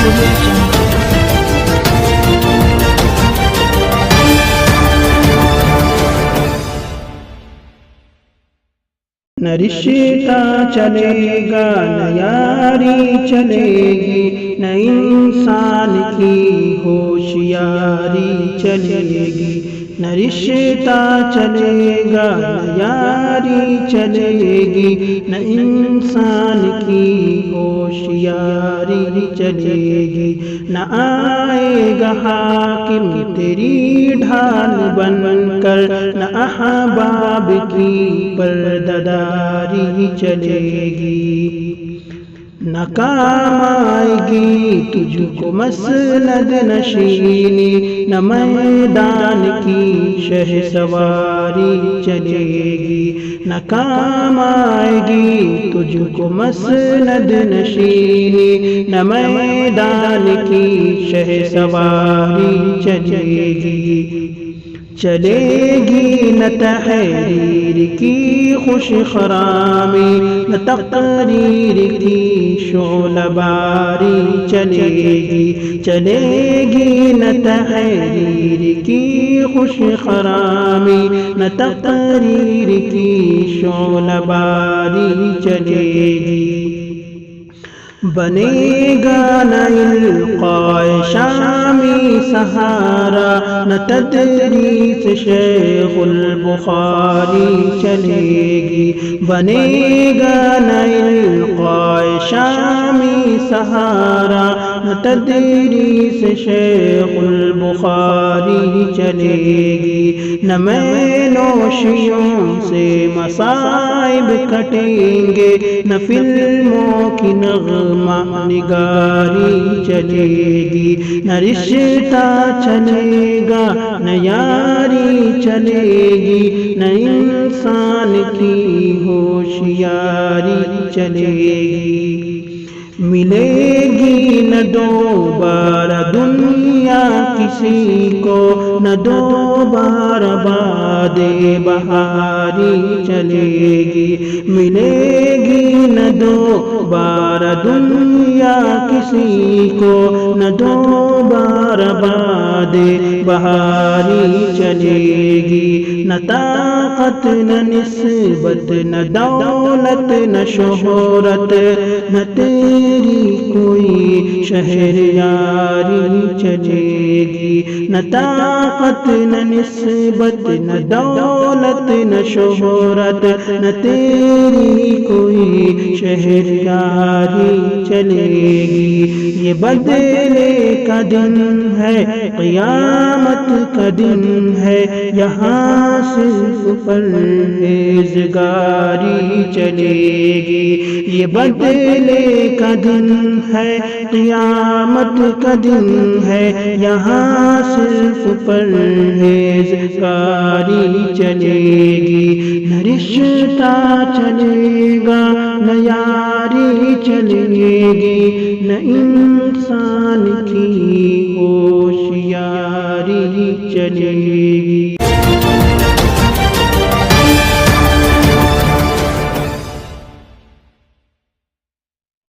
نہ رشتہ چلے گا نہ یاری چلے گی، نہ انسان کی ہوشیاری چلے گی۔ نہ رشتہ چلے گا نہ یاری چلے گی، نہ انسان کی ہوشیاری چلے گی۔ نہ آئے گا حاکم تیری ڈھال بن کر، نہ احباب کی پردہ داری چلے گی۔ نہ کام آئے گی تجھ کو مسند نشینی، نہ میدان کی شہ سواری چلے گی۔ نہ کام آئے گی تجھ کو مسند نشینی، نہ میدان کی شہ سواری چلے گی۔ چلے گی نہ تحریر کی خوش خرامی، نہ تقریر کی شعلہ باری چلے گی۔ چلے گی نہ تحریر کی خوش خرامی، نہ تقریر کی شعلہ باری چلے گی۔ بنے گا نہ القائے شامی سہارا، نہ تدریس شیخ البخاری چلے گی۔ بنے گا نہ القائے شامی سہارا، نہ تدریس شیخ البخاری چلے گی۔ نہ میں نوشیوں سے مصائب کٹیں گے، نہ فلموں کی نغمہ نگاری چلے گی۔ نہ رشتہ چلے گا نہ یاری چلے گی، نہ انسان کی ہوشیاری چلے گی۔ ملے گی نہ دوبارہ دنیا کسی کو، نہ دوبارہ باد بہاری چلے گی۔ ملے گی نہ دوبارہ دنیا کسی کو، نہ دوبارہ باد بہاری چلے گی۔ نہ طاقت نہ نسبت نہ دولت نہ شہرت، نہ تیری کوئی شہریاری چلے گی۔ نہ طاقت نہ نسبت نہ دولت نہ شہرت، نہ تیری کوئی شہریاری چلے گی۔ یہ بدلے کا دن ہے، قیامت کا دن ہے، یہاں صرف پرہیزگاری چلے گی۔ یہ بدلے کا دن ہے، قیامت کا دن ہے، یہاں صرف پرہیزگاری چلے گی۔ نہ رشتہ چلے گا نہ یاری چلے گی، نہ انسان کی ہوشیاری چلے گی۔